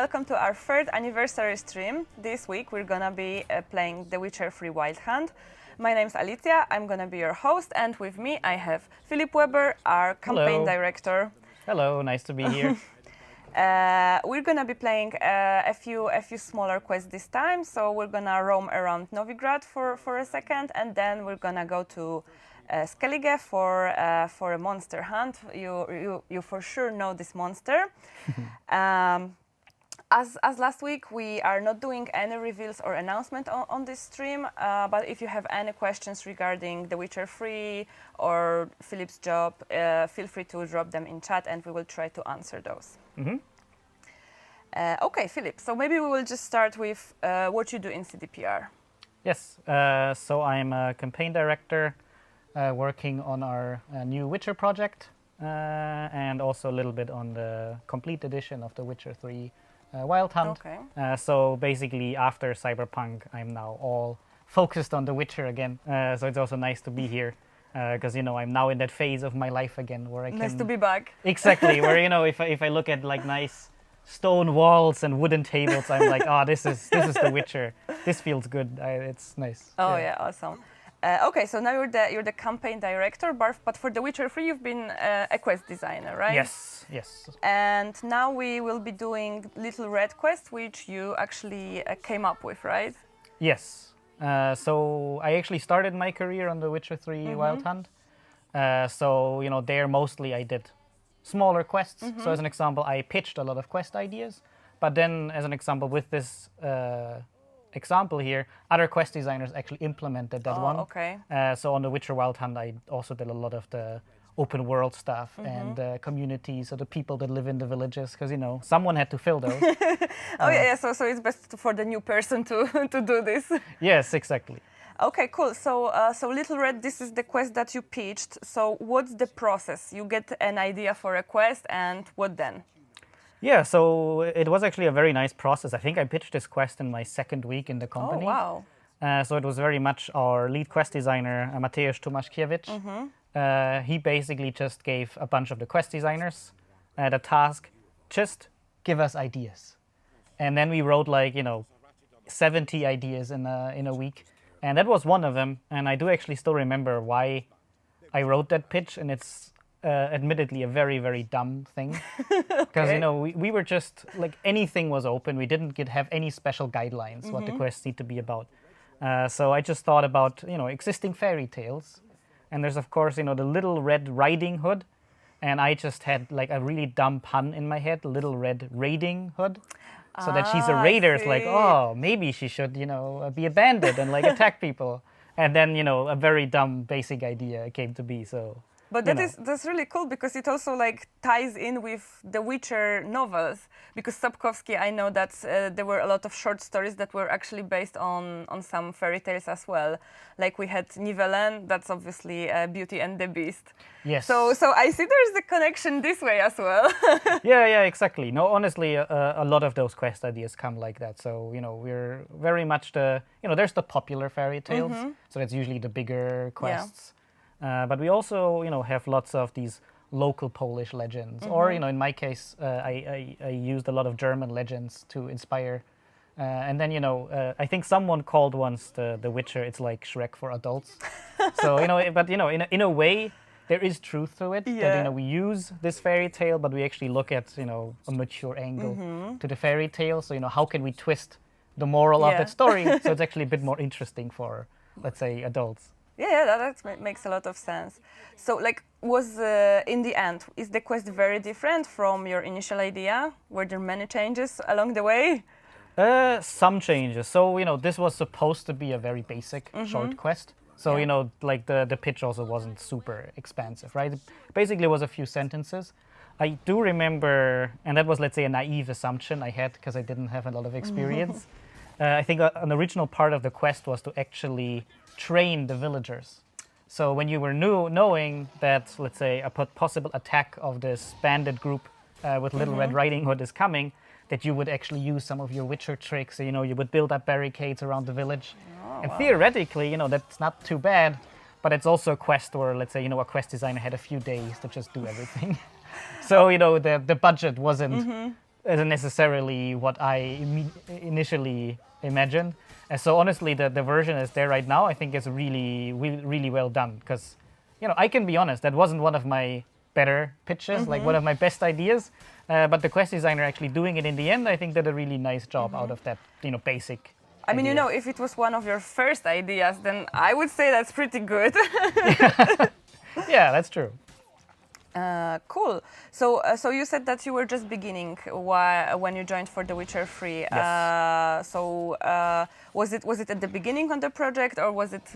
welcome to our third anniversary stream. This week we're gonna be playing The Witcher 3 Wild Hunt. My name's Alicia, I'm gonna be your host, and with me I have Philip Weber, our campaign director. Hello, nice to be here. We're gonna be playing a few smaller quests this time, so we're gonna roam around Novigrad for a second, and then we're gonna go to Skellige for a monster hunt. You for sure know this monster. As last week, we are not doing any reveals or announcement on this stream, but if you have any questions regarding The Witcher 3 or Philip's job, feel free to drop them in chat and we will try to answer those. Mm-hmm. Okay, Philip, so maybe we will just start with what you do in CDPR. Yes, so I'm a campaign director working on our new Witcher project and also a little bit on the complete edition of The Witcher 3 Wild Hunt. Okay. So basically after Cyberpunk, I'm now all focused on The Witcher again. So it's also nice to be here because, you know, I'm now in that phase of my life again where I can... Nice to be back. Exactly, where, you know, if I look at like nice stone walls and wooden tables, I'm like, oh, this is The Witcher. This feels good. It's nice. Oh yeah, awesome. Okay, so now you're the campaign director, but for The Witcher 3 you've been a quest designer, right? Yes. And now we will be doing Little Red Quest, which you actually came up with, right? Yes. So I actually started my career on The Witcher 3 Wild Hunt. So, you know, there mostly I did smaller quests. So as an example, I pitched a lot of quest ideas, but then as an example with this example here, other quest designers actually implemented that one. Okay. So on The Witcher Wild Hunt, I also did a lot of the open world stuff and the communities, so the people that live in the villages, because, you know, someone had to fill those. Yeah, so it's best for the new person to do this. Yes, exactly. Okay, cool. So Little Red, this is the quest that you pitched. So what's the process? You get an idea for a quest, and what then? Yeah, so it was actually a very nice process. I think I pitched this quest in my second week in the company. Oh, wow. So it was very much our lead quest designer, Mateusz Tomaszkiewicz. He basically just gave a bunch of the quest designers the task, just give us ideas. And then we wrote like, you know, 70 ideas in a week. And that was one of them. And I do actually still remember why I wrote that pitch. And it's admittedly a very, very dumb thing. Because, you know, we were just like anything was open. We didn't have any special guidelines what the quests need to be about. So I just thought about, you know, existing fairy tales. And there's, of course, you know, the Little Red Riding Hood. And I just had like a really dumb pun in my head, Little Red Raiding Hood. So that she's a raider. It's like, oh, maybe she should, you know, be a bandit and like attack people. And then, you know, a very dumb basic idea came to be. So, but that's really cool because it also like ties in with the Witcher novels. Because Sapkowski, I know that there were a lot of short stories that were actually based on some fairy tales as well. Like we had Nivellen, that's obviously Beauty and the Beast. yes. So I see there's a connection this way as well. Yeah, exactly. No, honestly, a lot of those quest ideas come like that. So, you know, we're very much there's the popular fairy tales. So that's usually the bigger quests. But we also, you know, have lots of these local Polish legends. Or, you know, in my case, I used a lot of German legends to inspire. And then, you know, I think someone called once the Witcher, it's like Shrek for adults. So, you know, but, you know, in a way, there is truth to it. That, you know, we use this fairy tale, but we actually look at, you know, a mature angle to the fairy tale. So, you know, how can we twist the moral of that story so it's actually a bit more interesting for, let's say, adults. Yeah, that makes a lot of sense. So, like, was in the end, is the quest very different from your initial idea? Were there many changes along the way? Some changes. So, you know, this was supposed to be a very basic short quest. So, you know, like the pitch also wasn't super expansive, right? It basically was a few sentences. I do remember, and that was, let's say, a naive assumption I had because I didn't have a lot of experience. I think an original part of the quest was to actually train the villagers. So when you were knowing that, let's say, a possible attack of this bandit group with Little Red Riding Hood is coming, that you would actually use some of your Witcher tricks. So, you know, you would build up barricades around the village. And theoretically, you know, that's not too bad. But it's also a quest where, let's say, you know, a quest designer had a few days to just do everything. So, you know, the budget wasn't isn't necessarily what I initially imagined. And so honestly, the version is there right now. I think it's really well done because, I can be honest, that wasn't one of my better pitches, like one of my best ideas. But the quest designer actually doing it in the end, I think did a really nice job out of that, basic. I mean, if it was one of your first ideas, then I would say that's pretty good. Yeah, that's true. Cool. So you said that you were just beginning when you joined for The Witcher 3. Yes. Was it at the beginning on the project, or was it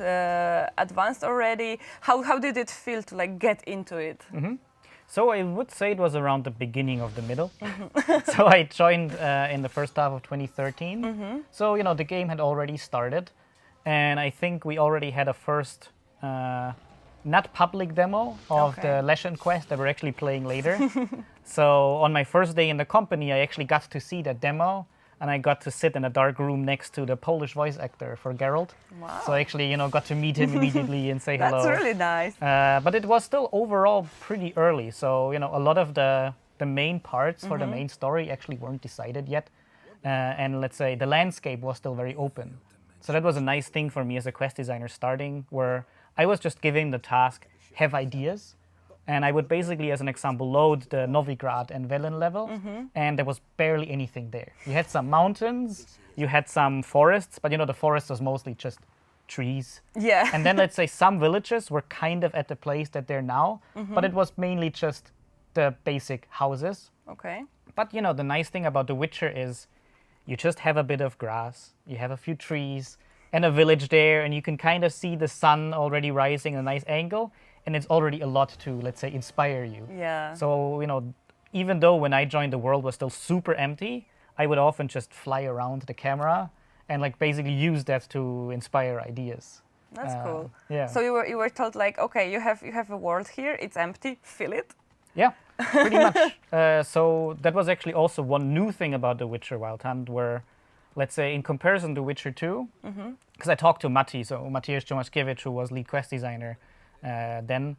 advanced already? How did it feel to get into it? So I would say it was around the beginning of the middle. So I joined in the first half of 2013. So the game had already started, and I think we already had a first. Not public demo of the Legend quest that we're actually playing later. So on my first day in the company, I actually got to see that demo, and I got to sit in a dark room next to the Polish voice actor for Geralt. Wow. So I actually, got to meet him immediately and say hello. That's really nice. But it was still overall pretty early. So, a lot of the main parts for the main story actually weren't decided yet. And let's say the landscape was still very open. So that was a nice thing for me as a quest designer starting, where I was just given the task, have ideas, and I would basically, as an example, load the Novigrad and Velen level, and there was barely anything there. You had some mountains, you had some forests, but the forest was mostly just trees. Yeah. And then let's say some villages were kind of at the place that they're now, but it was mainly just the basic houses. Okay. But the nice thing about The Witcher is you just have a bit of grass, you have a few trees, and a village there, and you can kind of see the sun already rising at a nice angle, and it's already a lot to, let's say, inspire you. Yeah. So, even though when I joined the world was still super empty, I would often just fly around the camera and basically use that to inspire ideas. That's cool. Yeah. So you were told okay, you have a world here, it's empty, fill it. Yeah, pretty much. So that was actually also one new thing about The Witcher Wild Hunt, where, let's say, in comparison to Witcher 2, because I talked to Matti, so Mateusz Tomaszkiewicz, who was lead quest designer then,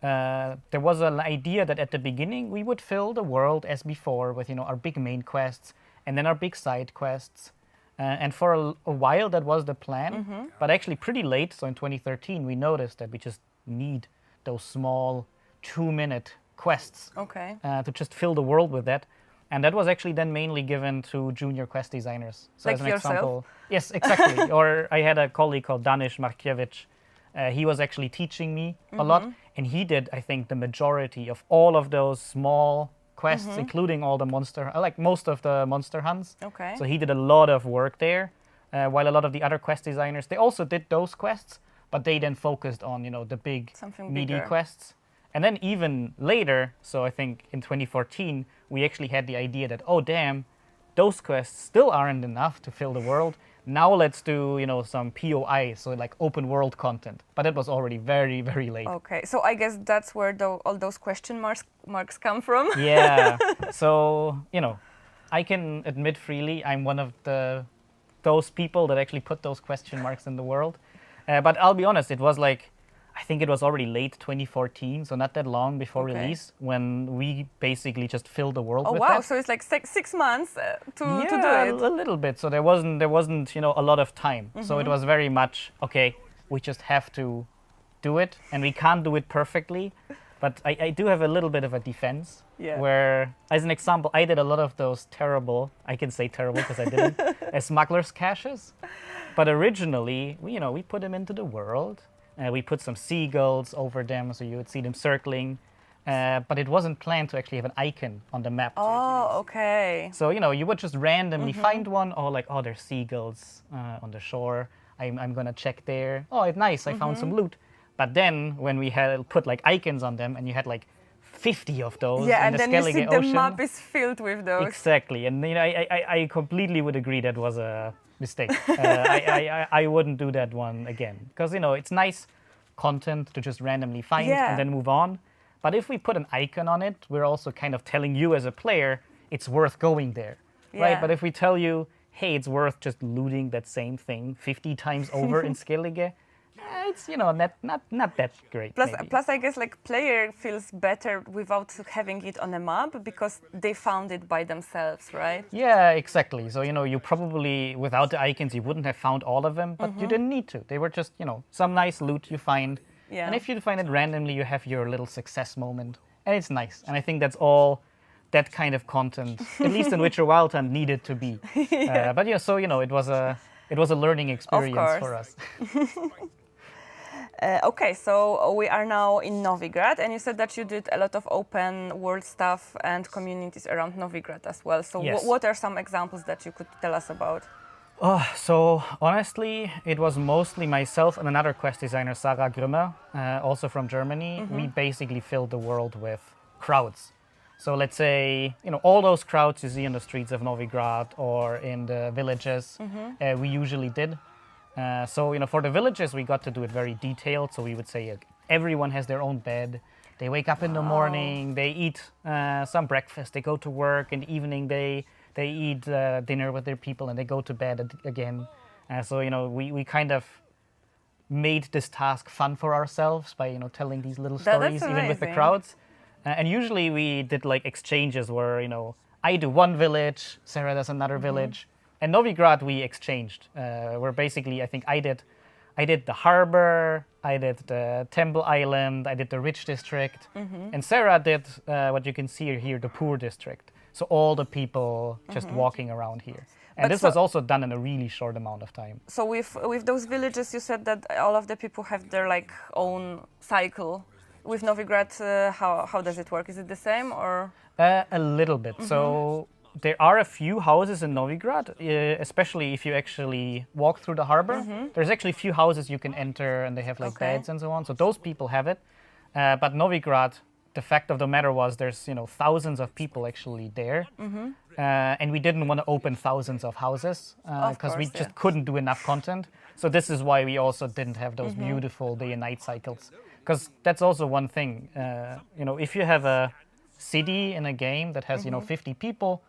there was an idea that at the beginning we would fill the world as before with, our big main quests and then our big side quests. And for a while that was the plan, but actually pretty late, so in 2013, we noticed that we just need those small 2-minute quests to just fill the world with that. And that was actually then mainly given to junior quest designers. So like as an yourself? example, yes, exactly. Or I had a colleague called Danish Markiewicz. He was actually teaching me a lot, and he did, I think, the majority of all of those small quests, including all the most of the monster hunts. Okay. So he did a lot of work there, while a lot of the other quest designers, they also did those quests, but they then focused on, the big, meaty quests. And then even later, so I think in 2014, we actually had the idea that, oh damn, those quests still aren't enough to fill the world. Now let's do, some POI, so open world content. But it was already very, very late. Okay, so I guess that's where all those question marks come from. Yeah, so, I can admit freely I'm one of those people that actually put those question marks in the world. But I'll be honest, it was I think it was already late 2014, so not that long before release, when we basically just filled the world with that. Oh wow! So it's 6 months to do it. Yeah, a little bit. So there wasn't a lot of time. So it was very much okay. We just have to do it, and we can't do it perfectly. But I do have a little bit of a defense, where, as an example, I did a lot of those terrible. I can say terrible because I didn't. Smugglers' caches. But originally, we put them into the world. We put some seagulls over them, so you would see them circling. But it wasn't planned to actually have an icon on the map. Oh, okay. So, you would just randomly find one, or there's seagulls on the shore. I'm going to check there. Oh, it's nice, I found some loot. But then, when we had put icons on them, and you had 50 of those in the and then Skellige you see Ocean. the map is filled with those. Exactly, and I completely would agree that was a mistake. I wouldn't do that one again, because it's nice content to just randomly find and then move on. But if we put an icon on it, we're also kind of telling you as a player it's worth going there, right? But if we tell you, hey, it's worth just looting that same thing 50 times over in Skellige, it's not that great. Maybe. Plus, I guess like player feels better without having it on a map because they found it by themselves, right? Yeah, exactly. So you probably without the icons you wouldn't have found all of them, but you didn't need to. They were just some nice loot you find, Yeah. and if you find it randomly, you have your little success moment, and it's nice. And I think that's all that kind of content, at least in Witcher Wild Hunt, needed to be. Yeah. But so it was a learning experience for us. Okay, so we are now in Novigrad, and you said that you did a lot of open world stuff and communities around Novigrad as well. So Yes. what are some examples that you could tell us about? So honestly, it was mostly myself and another quest designer, Sarah Grümmer, also from Germany. We basically filled the world with crowds. So let's say, all those crowds you see in the streets of Novigrad or in the villages, we usually did. So for the villages, we got to do it very detailed. So we would say everyone has their own bed. They wake up in the morning, they eat some breakfast, they go to work. In the evening, they eat dinner with their people and they go to bed again. So we kind of made this task fun for ourselves by telling these little stories even with the amazing. crowds. And usually we did like exchanges where I do one village, Sarah does another village. And Novigrad we exchanged. Where basically I think I did the harbor, I did the Temple Island, I did the rich district, and Sarah did what you can see here, the poor district. So all the people just walking around here. And But this was also done in a really short amount of time. So with those villages, you said that all of the people have their like own cycle. With Novigrad, how does it work? Is it the same or? A little bit. So there are a few houses in Novigrad, especially if you actually walk through the harbor. There's actually a few houses you can enter and they have like beds and so on. So those people have it. But Novigrad, the fact of the matter was there's thousands of people actually there. And we didn't want to open thousands of houses because we just couldn't do enough content. So this is why we also didn't have those beautiful day and night cycles. Because that's also one thing. If you have a city in a game that has 50 people,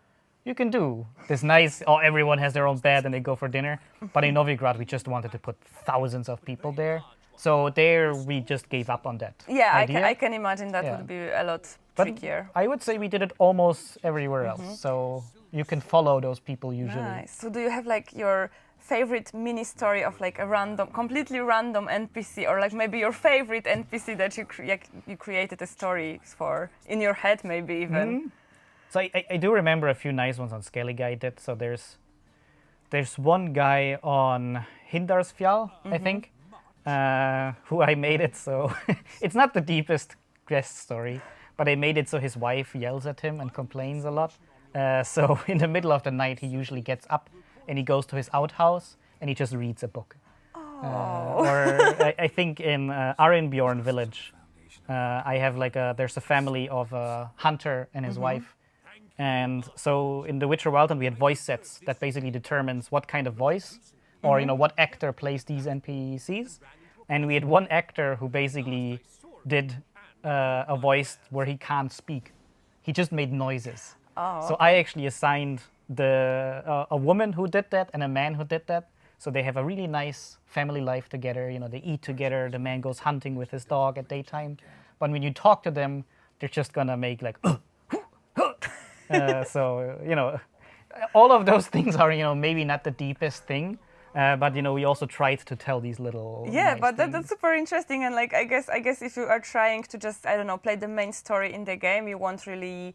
you can do this nice, everyone has their own bed and they go for dinner. But in Novigrad, we just wanted to put thousands of people there. So there we just gave up on that idea. I can imagine that would be a lot trickier. I would say we did it almost everywhere else. So you can follow those people usually. Nice. So do you have like your favorite mini story of like a completely random NPC, or like maybe your favorite NPC that you created a story for in your head, maybe even? So I do remember a few nice ones on Skellige I did. So there's one guy on Hindarsfjall, I think, who I made it so it's not the deepest quest story, but I made it so his wife yells at him and complains a lot. So in the middle of the night, he usually gets up and he goes to his outhouse and he just reads a book. Or I think in Arinbjorn village, I have there's a family of a hunter and his wife. And so in the Witcher Wild Hunt, we had voice sets that basically determines what kind of voice or what actor plays these NPCs. And we had one actor who basically did a voice where he can't speak. He just made noises. So I actually assigned a woman who did that and a man who did that. So they have a really nice family life together. They eat together. The man goes hunting with his dog at daytime. But when you talk to them, they're just gonna make like. So all of those things are maybe not the deepest thing. But we also tried to tell these little nice But things. that's super interesting, and like I guess if you are trying to just play the main story in the game, you won't really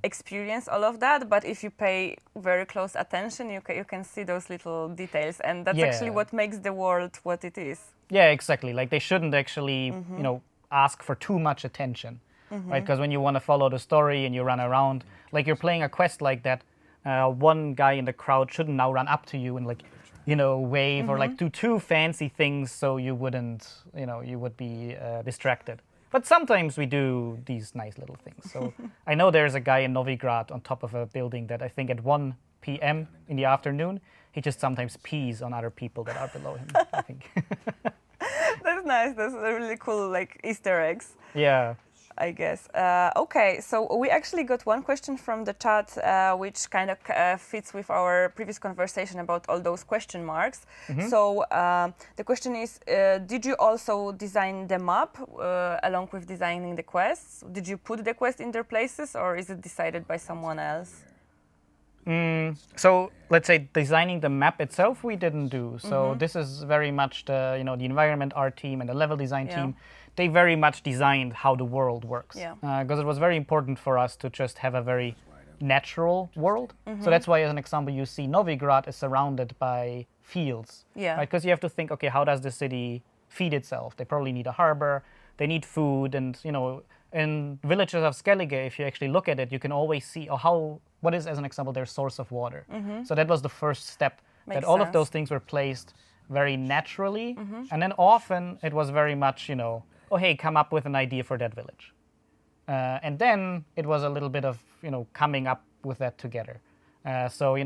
experience all of that. But if you pay very close attention, you can see those little details, and that's actually what makes the world what it is. Yeah, exactly. Like they shouldn't actually ask for too much attention, right? Because when you want to follow the story and you run around, like you're playing a quest like that, one guy in the crowd shouldn't now run up to you and wave or do too fancy things so you wouldn't, you would be distracted. But sometimes we do these nice little things. So I know there's a guy in Novigrad on top of a building that I think at 1 p.m. in the afternoon, he just sometimes pees on other people that are below him, I think. That's nice. That's a really cool Easter eggs. Yeah. I guess. Okay, so we actually got one question from the chat, which kind of fits with our previous conversation about all those question marks. So the question is, did you also design the map along with designing the quests? Did you put the quests in their places, or is it decided by someone else? So let's say designing the map itself, we didn't do. So this is very much the the environment art team and the level design team. They very much designed how the world works. Because it was very important for us to just have a very natural world. So that's why, as an example, you see Novigrad is surrounded by fields. Because you have to think, okay, how does the city feed itself? They probably need a harbor. They need food, and in villages of Skellige, if you actually look at it, you can always see what is, as an example, their source of water. So that was the first step. Makes that all sense. of those things were placed very naturally. And then often it was very much, oh, hey, come up with an idea for that village. And then it was a little bit of, coming up with that together. So,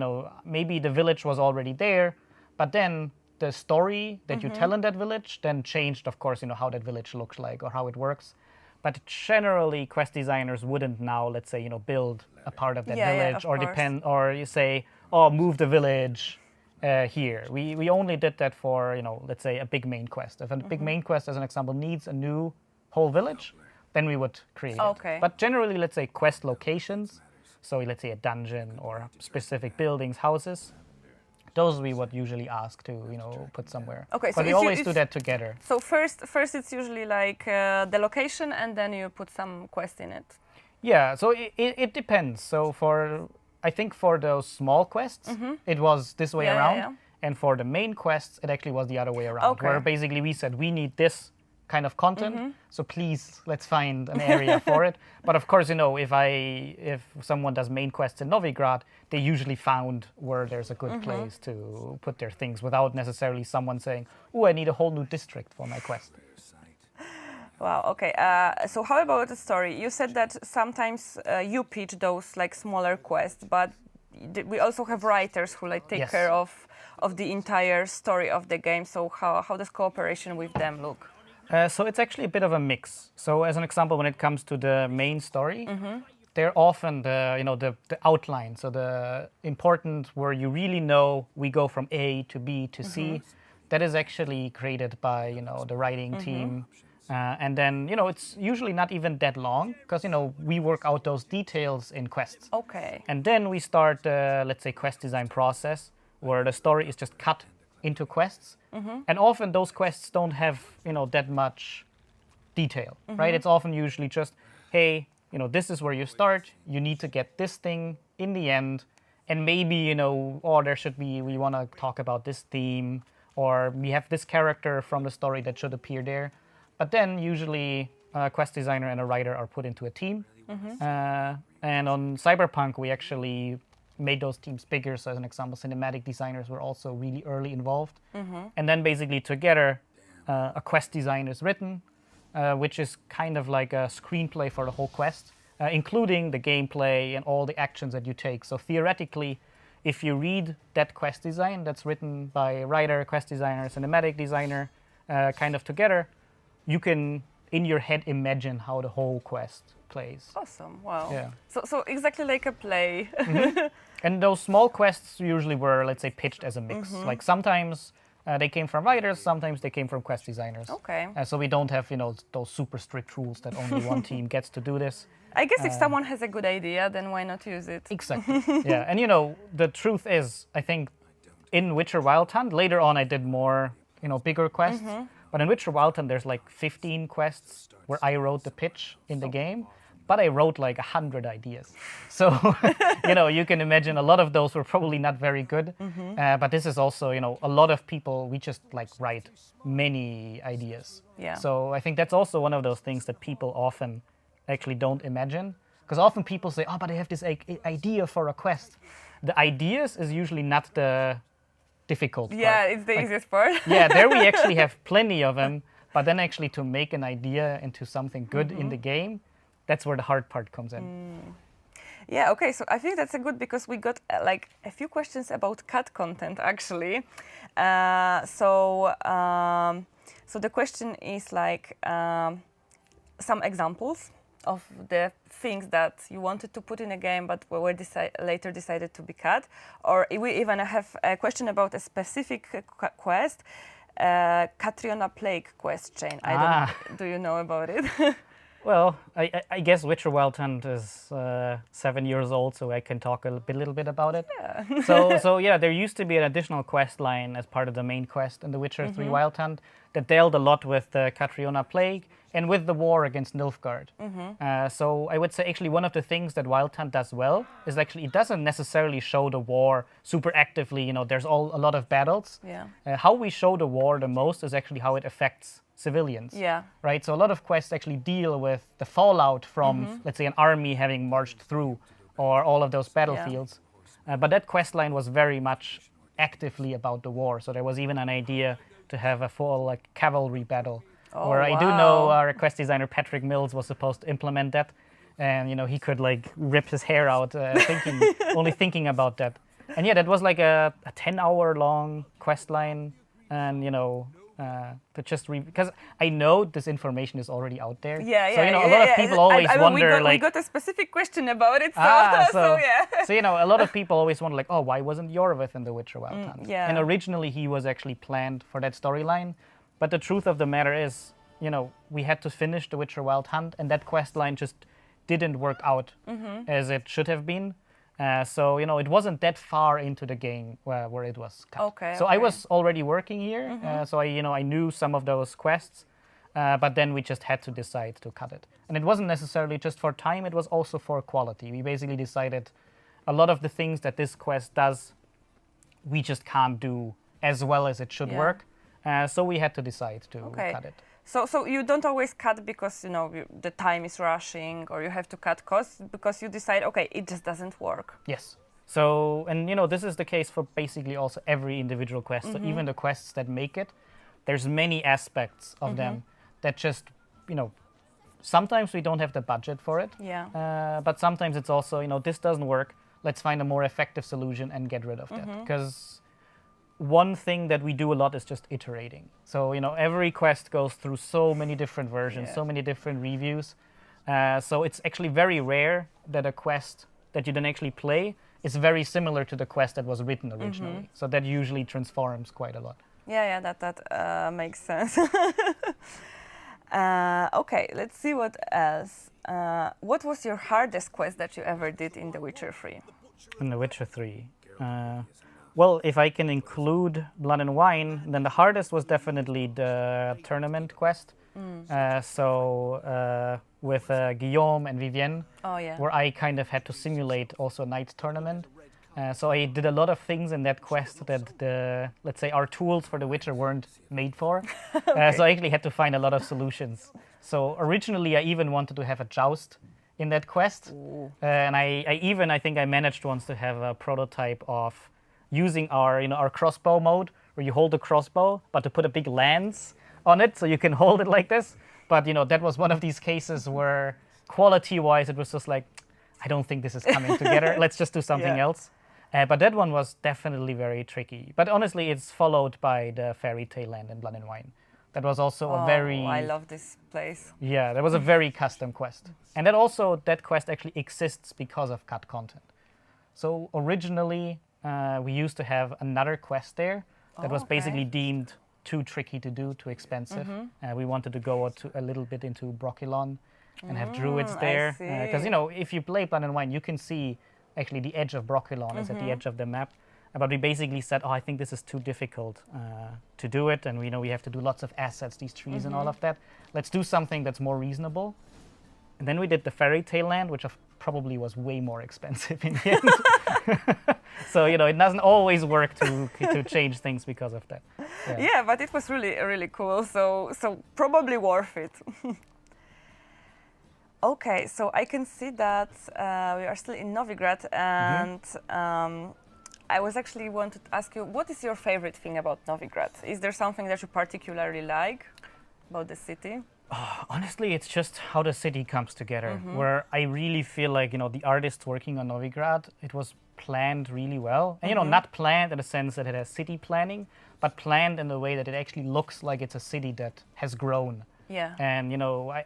maybe the village was already there, but then the story that you tell in that village then changed, of course, how that village looks like or how it works. But generally, quest designers wouldn't now, let's say, build a part of that village, of or course. or you say, oh, move the village here. We only did that for, let's say, a big main quest. If a big main quest, as an example, needs a new whole village, then we would create Okay. it. But generally, let's say, quest locations, so let's say a dungeon or specific buildings, houses, those we would usually ask to, put somewhere. Okay, so but we if you- always if- do that together. So first it's usually like the location, and then you put some quest in it. Yeah, so it depends. So I think for those small quests, it was this way around. Yeah. And for the main quests, it actually was the other way around. Okay. Where basically we said, we need this kind of content, so please, let's find an area for it. But of course, if someone does main quests in Novigrad, they usually found where there's a good place to put their things without necessarily someone saying, oh, I need a whole new district for my quest. Wow. Okay. So how about the story? You said that sometimes you pitch those like smaller quests, but we also have writers who like take Yes. care of the entire story of the game. So how does cooperation with them look? So it's actually a bit of a mix. So as an example, when it comes to the main story, they're often the outline. So the important where you really know we go from A to B to C, that is actually created by the writing team. And then it's usually not even that long because we work out those details in quests. Okay. And then we start the, let's say, quest design process where the story is just cut into quests. And often those quests don't have, that much detail, right? It's often usually just, hey, this is where you start. You need to get this thing in the end. And maybe, we want to talk about this theme, or we have this character from the story that should appear there. But then usually a quest designer and a writer are put into a team. And on Cyberpunk, we actually made those teams bigger. So as an example, cinematic designers were also really early involved. And then basically together, a quest design is written, which is kind of like a screenplay for the whole quest, including the gameplay and all the actions that you take. So theoretically, if you read that quest design that's written by a writer, quest designer, cinematic designer, kind of together, you can, in your head, imagine how the whole quest plays. Awesome. Wow. Yeah. So exactly like a play. And those small quests usually were, let's say, pitched as a mix. Like sometimes they came from writers, sometimes they came from quest designers. Okay. So we don't have, those super strict rules that only one team gets to do this. I guess if someone has a good idea, then why not use it? Exactly. Yeah. And the truth is, I think in Witcher Wild Hunt, later on I did more, bigger quests. But in Witcher Wild Hunt, there's like 15 quests where I wrote the pitch in the game, but I wrote like 100 ideas. So, you can imagine a lot of those were probably not very good. But this is also, a lot of people, we just like write many ideas. Yeah. So I think that's also one of those things that people often actually don't imagine. Because often people say, oh, but I have this idea for a quest. The ideas is usually not the difficult part. Yeah, it's the easiest part. Yeah, there we actually have plenty of them, but then actually to make an idea into something good in the game, that's where the hard part comes in. Yeah, okay, so I think that's a good, because we got like a few questions about cut content actually. So the question is like some examples. of the things that you wanted to put in a game but were later decided to be cut. Or we even have a question about a specific quest, Catriona Plague quest chain. I don't know. Do you know about it? Well, I guess Witcher Wild Hunt is 7 years old, so I can talk a little bit about it. Yeah. So yeah, there used to be an additional quest line as part of the main quest in the Witcher 3 Wild Hunt that dealt a lot with the Catriona Plague and with the war against Nilfgaard. So I would say actually one of the things that Wild Hunt does well is actually it doesn't necessarily show the war super actively. You know, there's a lot of battles. Yeah. How we show the war the most is actually how it affects civilians. Yeah. Right. So a lot of quests actually deal with the fallout from, let's say, an army having marched through, or all of those battlefields. But that quest line was very much actively about the war. So there was even an idea to have a full cavalry battle. Where I do know our quest designer Patrick Mills was supposed to implement that, and he could rip his hair out only thinking about that. And yeah, that was like a 10-hour long quest line, and to just because I know this information is already out there. Yeah, so a lot of people always wonder we got a specific question about it. So yeah. So a lot of people always wonder oh, why wasn't Jorvith in the Witcher Wild Hunt? Yeah. And originally he was actually planned for that storyline, but the truth of the matter is, we had to finish the Witcher Wild Hunt, and that quest line just didn't work out as it should have been. So it wasn't that far into the game where it was cut. Okay. So I was already working here, so I knew some of those quests, but then we just had to decide to cut it. And it wasn't necessarily just for time; it was also for quality. We basically decided a lot of the things that this quest does, we just can't do as well as it should work. So we had to decide to cut it. So you don't always cut because the time is rushing, or you have to cut costs because you decide, okay, it just doesn't work. Yes. So, and this is the case for basically also every individual quest. So even the quests that make it, there's many aspects of them that just, sometimes we don't have the budget for it. Yeah. But sometimes it's also, this doesn't work. Let's find a more effective solution and get rid of that. Because one thing that we do a lot is just iterating. So, every quest goes through so many different versions, so many different reviews. So it's actually very rare that a quest that you then actually play is very similar to the quest that was written originally. So that usually transforms quite a lot. Yeah, that makes sense. Okay, let's see what else. What was your hardest quest that you ever did in The Witcher 3? In The Witcher 3? Well, if I can include Blood and Wine, then the hardest was definitely the tournament quest. With Guillaume and Vivienne, where I kind of had to simulate also a night tournament. So I did a lot of things in that quest that let's say our tools for The Witcher weren't made for. So I actually had to find a lot of solutions. So originally I even wanted to have a joust in that quest. And I think I managed once to have a prototype of using our crossbow mode, where you hold the crossbow, but to put a big lance on it so you can hold it like this. But that was one of these cases where quality-wise it was just like, I don't think this is coming together. Let's just do something else. But that one was definitely very tricky. But honestly, it's followed by the Fairy Tale Land in Blood and Wine. That was also a very... I love this place. Yeah, that was a very custom quest. And that quest actually exists because of cut content. So originally, we used to have another quest there that was basically deemed too tricky to do, too expensive. We wanted to go a little bit into Brokilon and have druids there. Because, if you play Blood and Wine, you can see actually the edge of Brokilon is at the edge of the map. But we basically said, I think this is too difficult to do it. And we have to do lots of assets, these trees and all of that. Let's do something that's more reasonable. And then we did the Fairy Tale Land, which probably was way more expensive in the end. So, it doesn't always work to change things because of that. Yeah, but it was really, really cool. So probably worth it. Okay, so I can see that we are still in Novigrad, and I was actually wanted to ask you, what is your favorite thing about Novigrad? Is there something that you particularly like about the city? Honestly, it's just how the city comes together, where I really feel like, the artists working on Novigrad, it was planned really well. And, not planned in the sense that it has city planning, but planned in the way that it actually looks like it's a city that has grown. Yeah. And,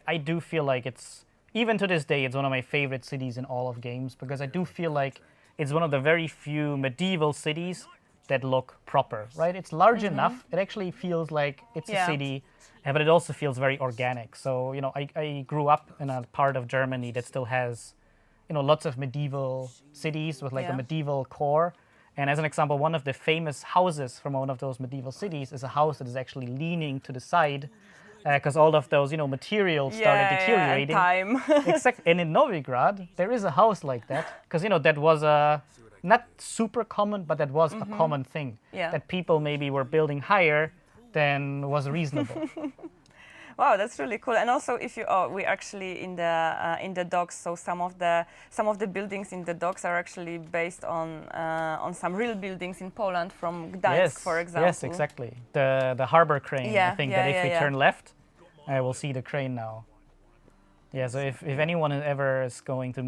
I do feel like it's, even to this day, it's one of my favorite cities in all of games because I do feel like it's one of the very few medieval cities that look proper, right? It's large enough. It actually feels like it's a city, but it also feels very organic. So, you know, I grew up in a part of Germany that still has, you know, lots of medieval cities with like a medieval core. And as an example, one of the famous houses from one of those medieval cities is a house that is actually leaning to the side because all of those, you know, materials started deteriorating. And time. Exactly. And in Novigrad, there is a house like that because, you know, that was a not super common, but that was a common thing. That people maybe were building higher than was reasonable. Wow, that's really cool. And also, if you we actually in the docks, so some of the buildings in the docks are actually based on some real buildings in Poland from Gdańsk, for example. Yes, exactly. The harbor crane. I think that if we turn left, we'll see the crane now. Yeah, so if anyone ever is going to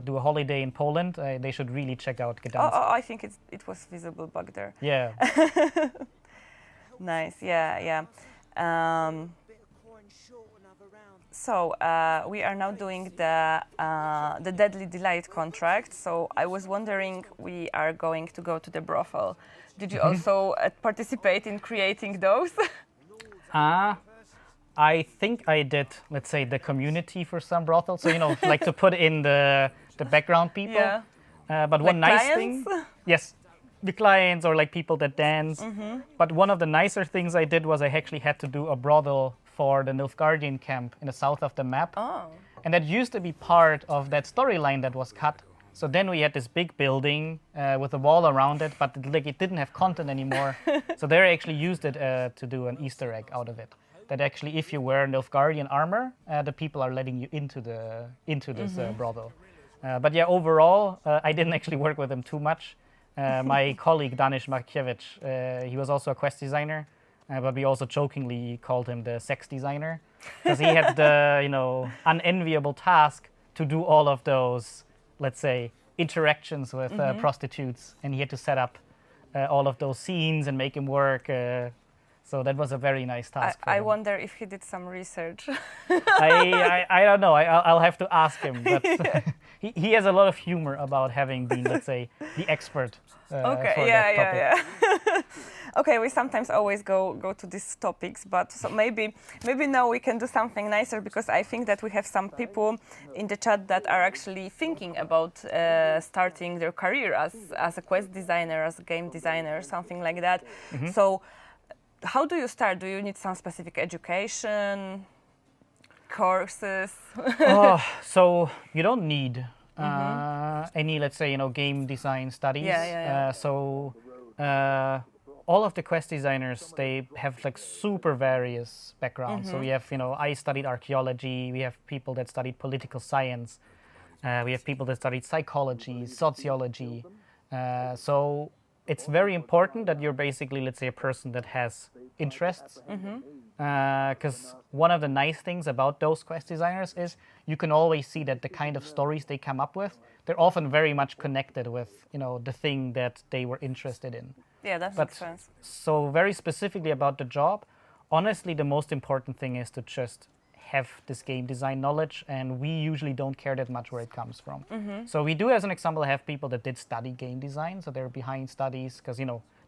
do a holiday in Poland, they should really check out Gdańsk. Oh, I think it was visible back there. Yeah. Nice. Yeah. So we are now doing the Deadly Delight contract. So I was wondering, we are going to go to the brothel. Did you also participate in creating those? I think I did, let's say, the community for some brothels. So, you know, like to put in the background people. Yeah. But one like nice clients? thing, yes, the clients or like people that dance. But one of the nicer things I did was I actually had to do a brothel for the Nilfgaardian camp in the south of the map. Oh. And that used to be part of that storyline that was cut. So then we had this big building with a wall around it, but it didn't have content anymore. So they actually used it to do an Easter egg out of it. That actually, if you wear Nilfgaardian armor, the people are letting you into this brothel. But yeah, overall, I didn't actually work with him too much. My colleague Danish Markiewicz, he was also a quest designer, but we also jokingly called him the sex designer because he had the, you know, unenviable task to do all of those, let's say, interactions with prostitutes, and he had to set up all of those scenes and make him work. So that was a very nice task. I wonder if he did some research. I don't know. I'll have to ask him. But he has a lot of humor about having been, let's say, the expert for that topic. Okay, we sometimes always go to these topics, but so maybe now we can do something nicer, because I think that we have some people in the chat that are actually thinking about starting their career as a quest designer, as a game designer, something like that. So how do you start? Do you need some specific education, courses? So you don't need any, let's say, game design studies. So all of the quest designers, they have like super various backgrounds. So we have, I studied archaeology. We have people that studied political science. We have people that studied psychology, sociology. So it's very important that you're basically, let's say, a person that has interests. Because one of the nice things about those quest designers is you can always see that the kind of stories they come up with, they're often very much connected with, the thing that they were interested in. Yeah, that makes sense. So very specifically about the job, honestly, the most important thing is to just have this game design knowledge, and we usually don't care that much where it comes from. So we do, as an example, have people that did study game design, so they're behind studies, because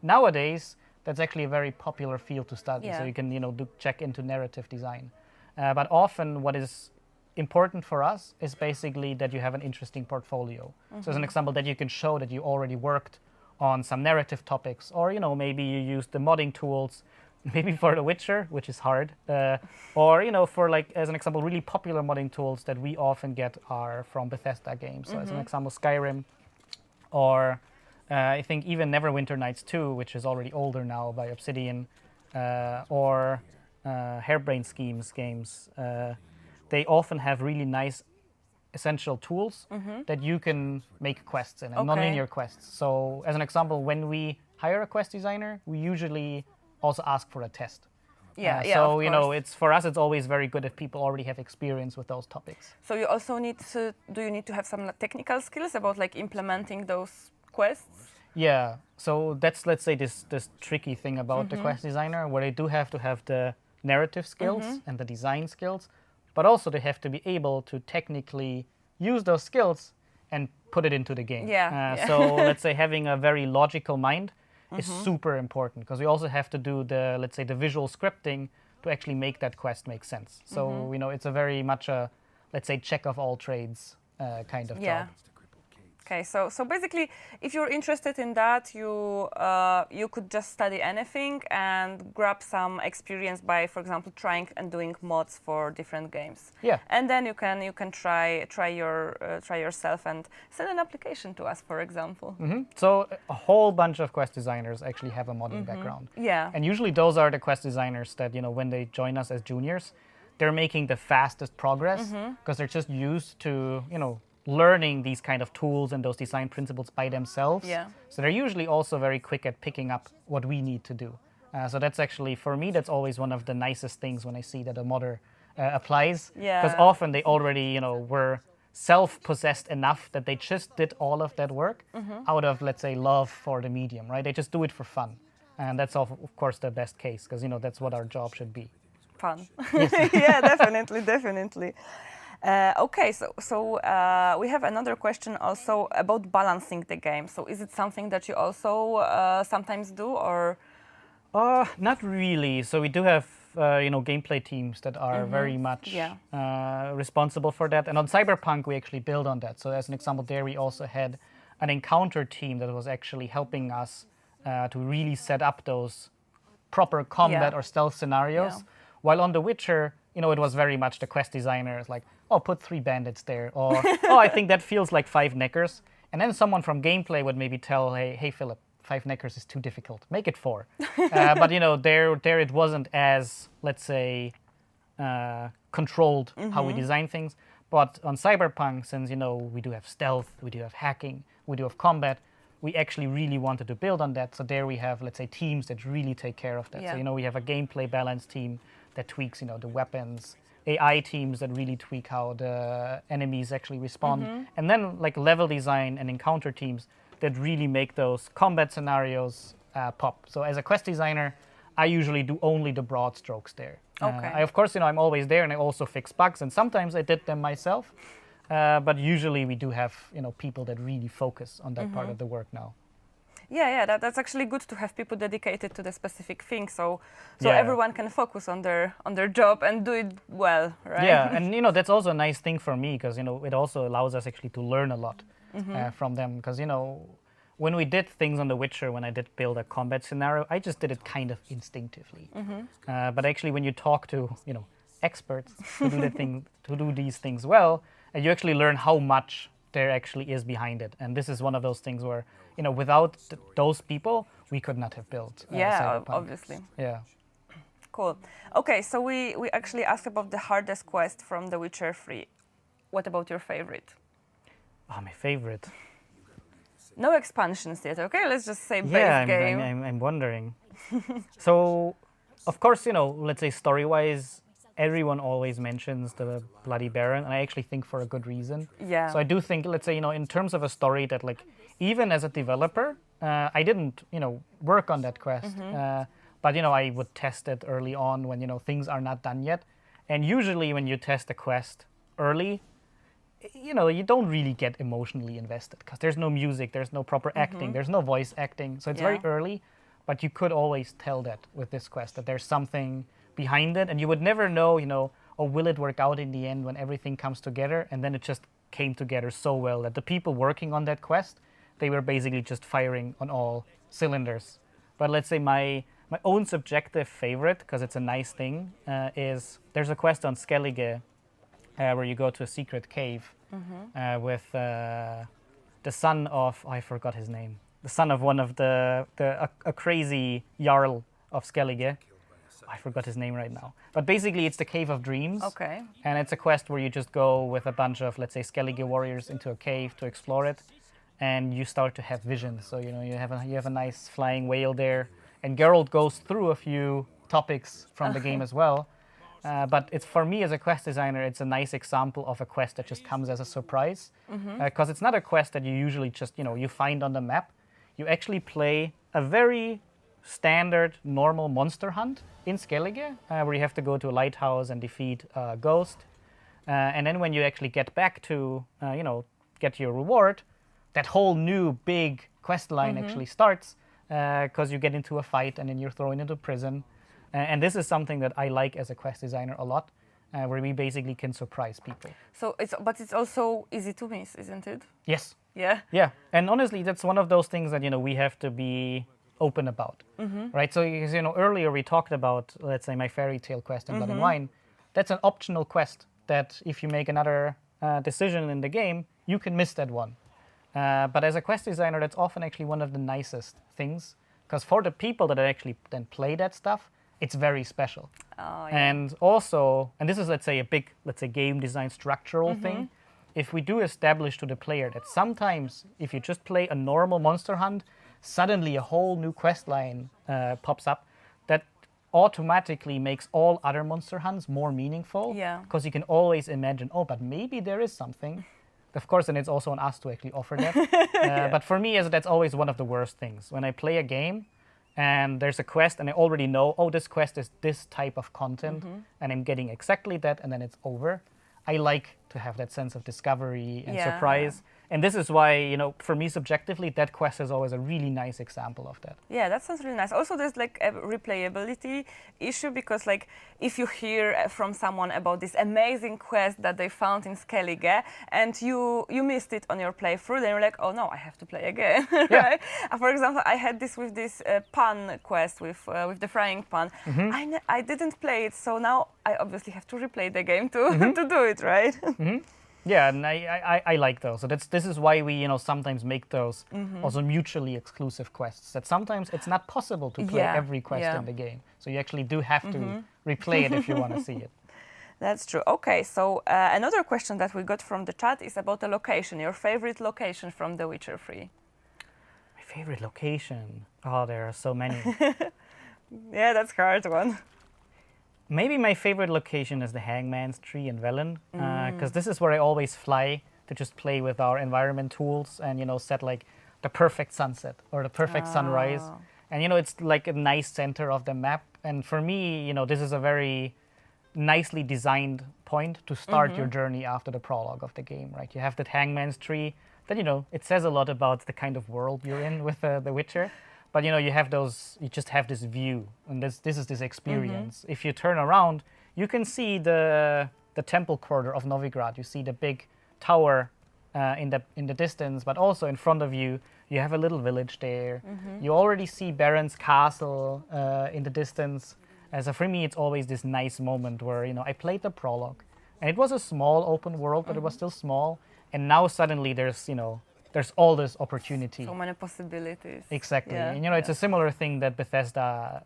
nowadays that's actually a very popular field to study. So you can check into narrative design. But often what is important for us is basically that you have an interesting portfolio. So as an example, that you can show that you already worked on some narrative topics, or maybe you use the modding tools, maybe for The Witcher, which is hard, or for, like, as an example, really popular modding tools that we often get are from Bethesda games. So as an example, Skyrim, or I think even Neverwinter Nights 2, which is already older now, by Obsidian, or Hairbrain Schemes games. They often have really nice essential tools that you can make quests in, and non-linear quests. So as an example, when we hire a quest designer, we usually also ask for a test. So it's, for us, it's always very good if people already have experience with those topics. So you also do you need to have some technical skills about, like, implementing those quests? Yeah, so that's, let's say, this tricky thing about the quest designer, where they do have to have the narrative skills and the design skills, but also they have to be able to technically use those skills and put it into the game. So let's say having a very logical mind is super important, because we also have to do the, let's say, the visual scripting to actually make that quest make sense. So, you know, it's a very much a, let's say, jack of all trades kind of job. Okay, so basically, if you're interested in that, you could just study anything and grab some experience by, for example, trying and doing mods for different games. Yeah. And then you can try yourself and send an application to us, for example. So a whole bunch of quest designers actually have a modding background. Yeah. And usually those are the quest designers that, you know, when they join us as juniors, they're making the fastest progress because they're just used to, you know, learning these kind of tools and those design principles by themselves. Yeah. So they're usually also very quick at picking up what we need to do. So that's actually, for me, that's always one of the nicest things when I see that a modder applies. Because often they already, you know, were self-possessed enough that they just did all of that work out of, let's say, love for the medium, right? They just do it for fun. And that's, of course, the best case, because, you know, that's what our job should be. Fun. Yeah, definitely. Okay, so we have another question also about balancing the game. So is it something that you also sometimes do, or? Not really. So we do have, you know, gameplay teams that are very much responsible for that. And on Cyberpunk, we actually build on that. So as an example there, we also had an encounter team that was actually helping us to really set up those proper combat or stealth scenarios. While on The Witcher, you know, it was very much the quest designer is like, oh, put 3 bandits there, or oh, I think that feels like 5 neckers. And then someone from gameplay would maybe tell, hey, Philip, 5 neckers is too difficult. Make it 4. But you know, there it wasn't as, let's say, controlled how we design things. But on Cyberpunk, since you know we do have stealth, we do have hacking, we do have combat, we actually really wanted to build on that. So there we have, let's say, teams that really take care of that. So you know, we have a gameplay balance team that tweaks, you know, the weapons, AI teams that really tweak how the enemies actually respond, and then like level design and encounter teams that really make those combat scenarios pop. So as a quest designer, I usually do only the broad strokes there. I, of course, you know, I'm always there and I also fix bugs, and sometimes I did them myself, but usually we do have, you know, people that really focus on that part of the work now. Yeah, that's actually good to have people dedicated to the specific thing, so everyone can focus on their job and do it well, right? Yeah, and you know, that's also a nice thing for me, because you know, it also allows us actually to learn a lot from them. Because you know, when we did things on The Witcher, when I did build a combat scenario, I just did it kind of instinctively. But actually, when you talk to, you know, experts who do who do these things well, you actually learn how much there actually is behind it. And this is one of those things where, you know, without those people, we could not have built Cyberpunk. Obviously. Yeah. Cool. Okay, so we actually asked about the hardest quest from The Witcher 3. What about your favorite? Oh, my favorite. No expansions yet, okay? Let's just say base game. I'm wondering. So, of course, you know, let's say story-wise, everyone always mentions the Bloody Baron, and I actually think for a good reason. Yeah. So I do think, let's say, you know, in terms of a story that, like, even as a developer, I didn't, you know, work on that quest. But, you know, I would test it early on when, you know, things are not done yet. And usually when you test a quest early, you know, you don't really get emotionally invested because there's no music, there's no proper acting, there's no voice acting. So it's very early, but you could always tell that with this quest, that there's something behind it, and you would never know, you know, or will it work out in the end when everything comes together? And then it just came together so well that the people working on that quest, they were basically just firing on all cylinders. But let's say my own subjective favorite, because it's a nice thing, is there's a quest on Skellige where you go to a secret cave with the son of, I forgot his name, the son of one of a crazy Jarl of Skellige. I forgot his name right now. But basically, it's the Cave of Dreams. Okay. And it's a quest where you just go with a bunch of, let's say, Skellige warriors into a cave to explore it. And you start to have visions. So, you know, you have a nice flying whale there. And Geralt goes through a few topics from the game as well. But it's, for me as a quest designer, it's a nice example of a quest that just comes as a surprise. Because it's not a quest that you usually just, you know, you find on the map. You actually play a very standard, normal monster hunt in Skellige, where you have to go to a lighthouse and defeat a ghost. And then when you actually get back to, get your reward, that whole new big quest line actually starts because you get into a fight and then you're thrown into prison. And this is something that I like as a quest designer a lot, where we basically can surprise people. So it's also easy to miss, isn't it? Yes. Yeah. Yeah. And honestly, that's one of those things that, we have to be open about, right? So, earlier we talked about, let's say, my fairy tale quest in Blood and Wine. That's an optional quest that if you make another decision in the game, you can miss that one. But as a quest designer, that's often actually one of the nicest things, because for the people that actually then play that stuff, it's very special. Oh, yeah. And also, and this is, let's say, a big, game design structural thing, if we do establish to the player that sometimes if you just play a normal monster hunt, suddenly a whole new quest line pops up, that automatically makes all other monster hunts more meaningful. Yeah. Because you can always imagine, oh, but maybe there is something. Of course, and it's also on us to actually offer that. But for me, that's always one of the worst things. When I play a game and there's a quest and I already know, oh, this quest is this type of content and I'm getting exactly that and then it's over. I like to have that sense of discovery and surprise. And this is why, for me subjectively, that quest is always a really nice example of that. Yeah, that sounds really nice. Also, there's like a replayability issue because, like, if you hear from someone about this amazing quest that they found in Skellige and you missed it on your playthrough, then you're like, oh no, I have to play again, right? For example, I had this with this pan quest with the frying pan. I didn't play it, so now I obviously have to replay the game to do it, right? Yeah, and I like those. So this is why we sometimes make those also mutually exclusive quests. That sometimes it's not possible to play every quest in the game. So you actually do have to replay it if you want to see it. That's true. Okay, so another question that we got from the chat is about the location. Your favorite location from The Witcher 3? My favorite location? Oh, there are so many. Yeah, that's a hard one. Maybe my favorite location is the Hangman's Tree in Velen, because this is where I always fly to just play with our environment tools and, set like the perfect sunset or the perfect sunrise. And, it's like a nice center of the map. And for me, this is a very nicely designed point to start your journey after the prologue of the game, right? You have that Hangman's Tree that, it says a lot about the kind of world you're in with The Witcher. But you just have this view, and this is this experience. If you turn around, you can see the temple quarter of Novigrad. You see the big tower in the distance, but also in front of you, you have a little village there. You already see Baron's castle in the distance. So for me, it's always this nice moment where I played the prologue, and it was a small open world, but it was still small. And now suddenly there's all this opportunity. So many possibilities. Exactly. Yeah. And it's a similar thing that Bethesda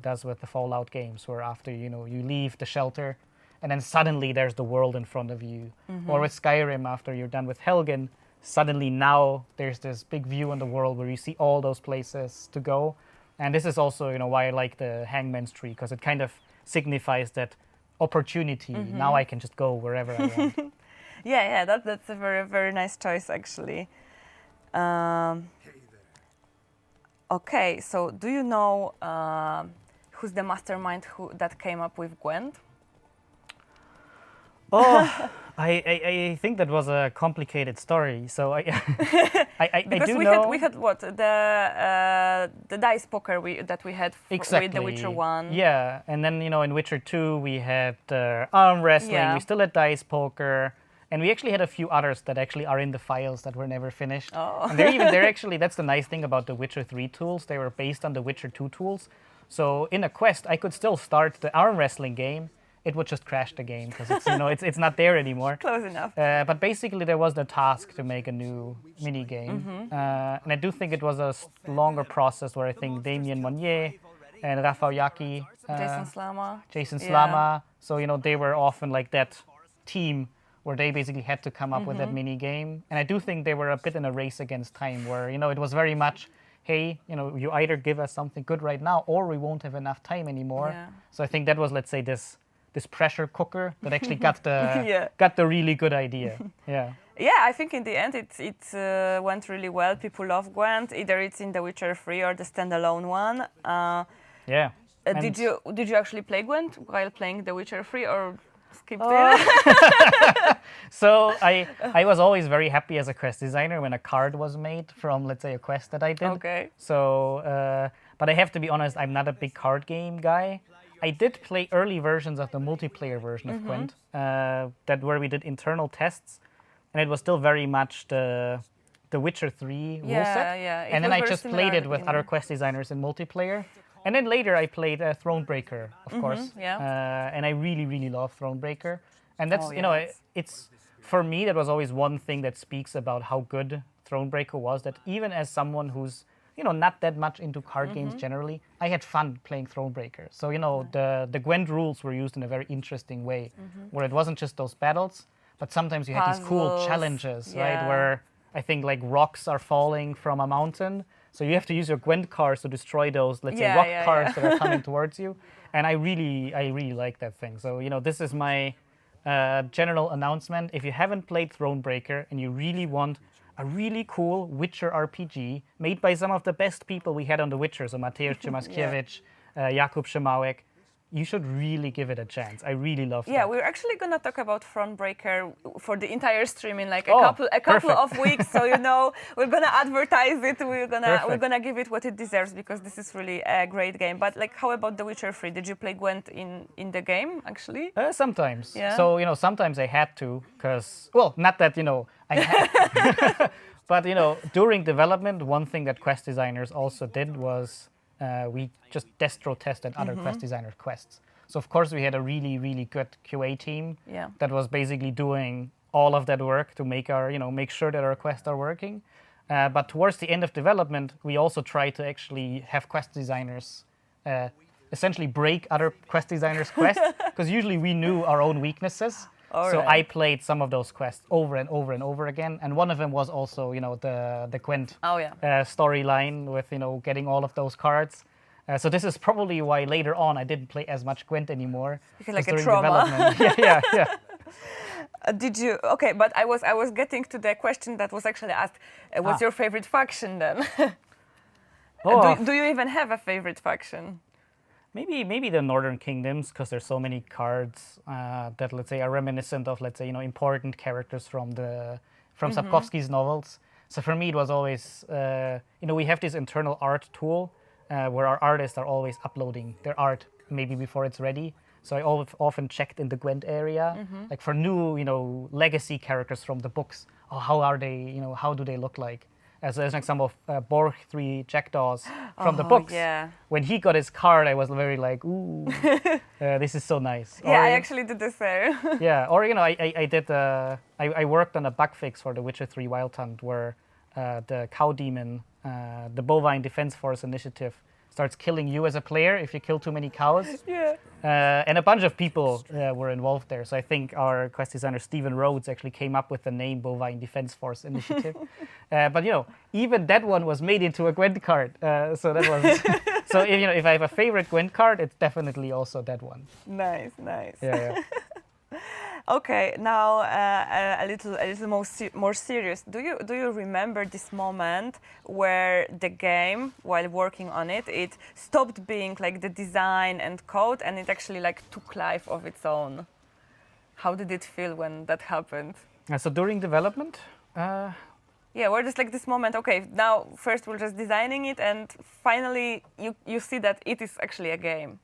does with the Fallout games, where after you leave the shelter and then suddenly there's the world in front of you. Or with Skyrim, after you're done with Helgen, suddenly now there's this big view on the world where you see all those places to go. And this is also why I like the Hangman's Tree, because it kind of signifies that opportunity. Now I can just go wherever I want. Yeah, that's a very, very nice choice, actually. Okay, so do you know who's the mastermind that came up with Gwen? Oh, I think that was a complicated story. So I do know. We had what the dice poker that we had exactly. with The Witcher 1. Yeah, and then in Witcher 2 we had arm wrestling. Yeah. We still had dice poker. And we actually had a few others that actually are in the files that were never finished. Oh. And they're actually, that's the nice thing about the Witcher 3 tools. They were based on the Witcher 2 tools. So in a quest, I could still start the arm wrestling game. It would just crash the game because it's not there anymore. Close enough. But basically, there was the task to make a new mini game, and I do think it was a longer process where I think Damien Monnier and Rafał Jaki, Jason Slama. So they were often like that team where they basically had to come up with that mini game. And I do think they were a bit in a race against time where, it was very much, hey, you either give us something good right now or we won't have enough time anymore. Yeah. So I think that was, let's say, this pressure cooker that actually got the really good idea. Yeah. Yeah, I think in the end it went really well. People love Gwent. Either it's in The Witcher 3 or the standalone one. Yeah. Did you actually play Gwent while playing The Witcher 3 or? Skipped it. So I was always very happy as a quest designer when a card was made from, let's say, a quest that I did. Okay. So, but I have to be honest, I'm not a big card game guy. I did play early versions of the multiplayer version of Gwent, that where we did internal tests, and it was still very much the Witcher 3 rule set. Yeah. And then I just played it with other quest designers in multiplayer. And then later I played Thronebreaker, of course. Yeah. And I really, really love Thronebreaker. And that's, Oh, you know, yes. it's, for me, that was always one thing that speaks about how good Thronebreaker was, that even as someone who's, you know, not that much into card games generally, I had fun playing Thronebreaker. So, you know, the Gwent rules were used in a very interesting way, where it wasn't just those battles, but sometimes you had these cool Puzzles, challenges, right? yeah. Where I think like rocks are falling from a mountain. So you have to use your Gwent cards to destroy those, let's say, rock cards that are coming towards you. And I really like that thing. So, you know, this is my general announcement. If you haven't played Thronebreaker and you really want a really cool Witcher RPG made by some of the best people we had on The Witcher, so Mateusz Ciemaszkiewicz, Jakub Szymałek, you should really give it a chance. I really love that. Yeah, we're actually gonna talk about Thronebreaker for the entire stream in like a couple of weeks. So you know, we're gonna advertise it. We're gonna give it what it deserves because this is really a great game. But like, how about The Witcher 3? Did you play Gwent in the game actually? Sometimes. Yeah. So, you know, sometimes I had to, because, well, not that, you know, I had, but, you know, during development, one thing that quest designers also did was we just destro tested other quest designers' quests. So, of course, we had a really, really good QA team that was basically doing all of that work to make our, you know, make sure that our quests are working. But towards the end of development, we also try to actually have quest designers essentially break other quest designers' quests, because usually we knew our own weaknesses. So I played some of those quests over and over and over again, and one of them was also, you know, the Gwent storyline with, you know, getting all of those cards. So this is probably why later on I didn't play as much Gwent anymore. Because like a during trauma. development, yeah. Did you? Okay, but I was getting to the question that was actually asked. What's your favorite faction then? Do you even have a favorite faction? Maybe the Northern Kingdoms, because there's so many cards that, let's say, are reminiscent of, let's say, you know, important characters from Sapkowski's novels. So for me, it was always, you know, we have this internal art tool where our artists are always uploading their art maybe before it's ready. So I often checked in the Gwent area, like for new, you know, legacy characters from the books. Oh, how are they? You know, how do they look like? As an example of Borg 3 Jackdaws from the books. Yeah. When he got his card, I was very like, ooh, this is so nice. Yeah, I actually did the same. Yeah, or, you know, I worked on a bug fix for the Witcher 3 Wild Hunt where the cow demon, the Bovine Defense Force Initiative, starts killing you as a player if you kill too many cows. Yeah. And a bunch of people were involved there. So I think our quest designer, Stephen Rhodes, actually came up with the name Bovine Defense Force Initiative. But, you know, even that one was made into a Gwent card. So that was... So, if I have a favorite Gwent card, it's definitely also that one. Nice. Yeah. Okay, now a little more serious. Do you remember this moment where the game, while working on it, it stopped being like the design and code, and it actually like took life of its own? How did it feel when that happened? So during development. Yeah, where there's like this moment. Okay, now first we're just designing it, and finally you see that it is actually a game.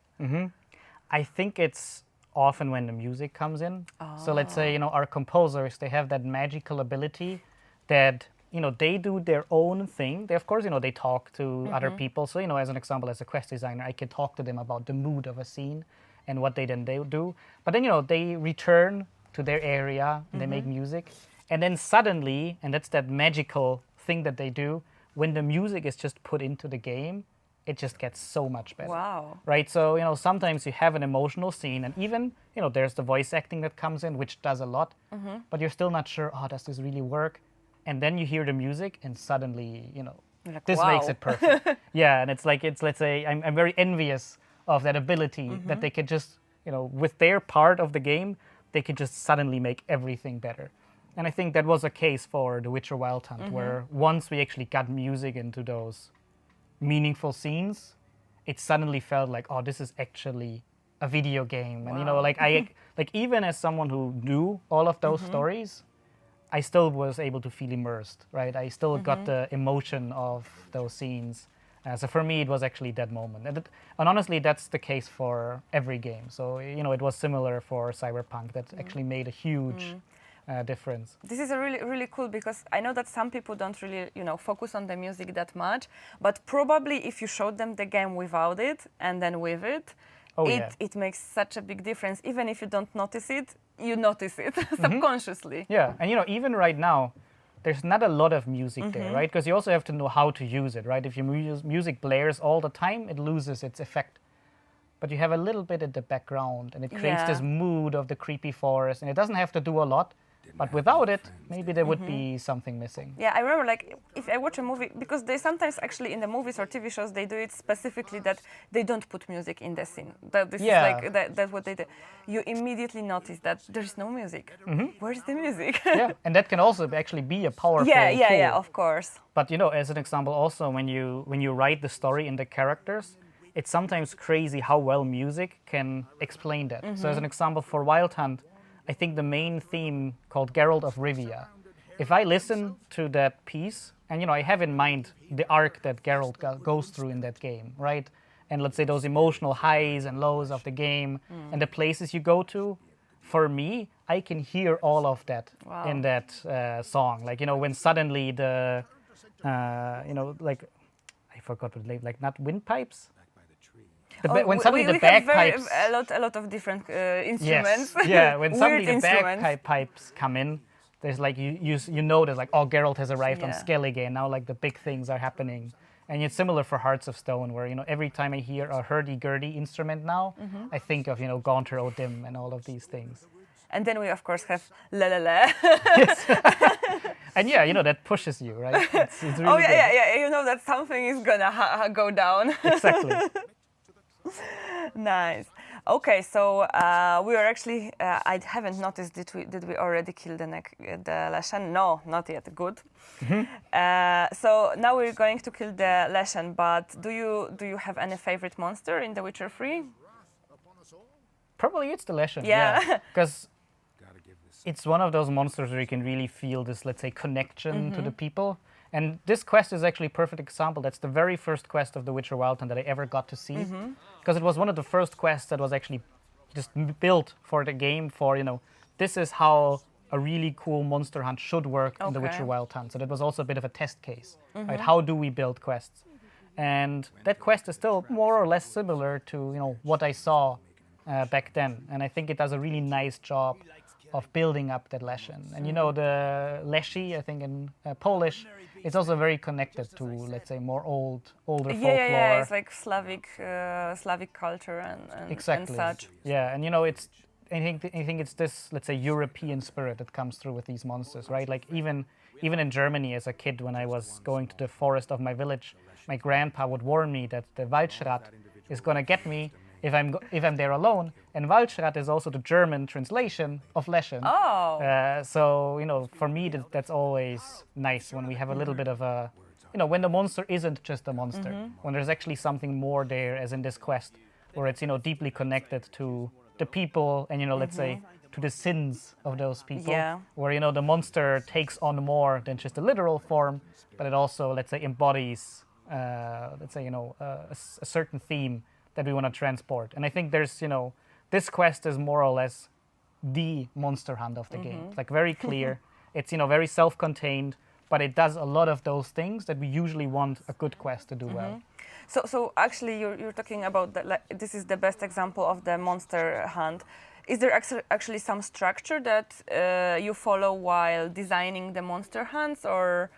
I think it's often when the music comes in. So let's say, you know, our composers, they have that magical ability that, you know, they do their own thing. They, of course, you know, they talk to other people. So, you know, as an example, as a quest designer, I can talk to them about the mood of a scene and what they do. But then, you know, they return to their area and they make music. And then suddenly, and that's that magical thing that they do, when the music is just put into the game, it just gets so much better. Wow. Right? So, you know, sometimes you have an emotional scene and even, you know, there's the voice acting that comes in, which does a lot, but you're still not sure, does this really work? And then you hear the music and suddenly, you know, like, this makes it perfect. Yeah, and it's like, let's say, I'm very envious of that ability that they can just, you know, with their part of the game, they can just suddenly make everything better. And I think that was a case for The Witcher Wild Hunt, where once we actually got music into those meaningful scenes, it suddenly felt like, this is actually a video game. And, you know, like like even as someone who knew all of those stories, I still was able to feel immersed, right? I still got the emotion of those scenes. So for me, it was actually that moment. And honestly, that's the case for every game. So, it was similar for Cyberpunk. That actually made a huge difference. This is a really cool, because I know that some people don't really, focus on the music that much, but probably if you showed them the game without it and then with it, it makes such a big difference. Even if you don't notice it, you notice it subconsciously. Yeah, and even right now, there's not a lot of music there, right? Because you also have to know how to use it, right? If your music blares all the time, it loses its effect. But you have a little bit in the background, and it creates this mood of the creepy forest, and it doesn't have to do a lot. But without it, maybe there would be something missing. Yeah, I remember, like, if I watch a movie, because they sometimes actually in the movies or TV shows, they do it specifically that they don't put music in the scene. That this is like, that's what they do. You immediately notice that there's no music. Where's the music? Yeah, and that can also actually be a powerful tool. Yeah, of course. But, as an example, also, when you write the story in the characters, it's sometimes crazy how well music can explain that. So as an example, for Wild Hunt, I think the main theme called Geralt of Rivia, if I listen to that piece, and I have in mind the arc that Geralt goes through in that game, right? And let's say those emotional highs and lows of the game and the places you go to, for me, I can hear all of that in that song. Like, when suddenly the, like, I forgot what, like not windpipes? When suddenly the bagpipes, a lot of different instruments. Yes, yeah. When suddenly the bagpipes come in, there's like you know that like, oh, Geralt has arrived on Skellige, and now like the big things are happening. And it's similar for Hearts of Stone, where every time I hear a hurdy-gurdy instrument now, I think of Gaunter O'Dim and all of these things. And then we of course have la la la. Yes. And that pushes you, right? It's really good. Yeah. You know that something is gonna go down. Exactly. Nice. Okay, so we are actually. I haven't noticed. Did we already kill the Leshen? No, not yet. Good. So now we're going to kill the Leshen. But do you have any favorite monster in The Witcher 3? Probably it's the Leshen. Yeah. Because it's one of those monsters where you can really feel this, let's say, connection to the people. And this quest is actually a perfect example. That's the very first quest of The Witcher Wild Hunt that I ever got to see. Because it was one of the first quests that was actually just built for the game for, this is how a really cool monster hunt should work in The Witcher Wild Hunt. So that was also a bit of a test case, right? How do we build quests? And that quest is still more or less similar to, what I saw back then. And I think it does a really nice job of building up that Leshen. And the Leshi, I think in Polish, it's also very connected to, let's say, more older folklore. Yeah, it's like Slavic culture and such. Yeah, and I think it's this, let's say, European spirit that comes through with these monsters, right? Like even in Germany as a kid, when I was going to the forest of my village, my grandpa would warn me that the Waldschrat is gonna get me if I'm there alone. And Waldschrat is also the German translation of Leshen. Oh. So, for me, that's always nice when we have a little bit of a, when the monster isn't just a monster, when there's actually something more there, as in this quest, where it's, deeply connected to the people and, let's say, to the sins of those people, where, the monster takes on more than just a literal form, but it also, let's say, embodies, let's say, a certain theme that we want to transport. And I think there's, this quest is more or less the monster hunt of the game. It's like very clear. It's, very self-contained, but it does a lot of those things that we usually want a good quest to do well. So actually you're talking about that, like, this is the best example of the monster hunt. Is there actually some structure that you follow while designing the monster hunts, or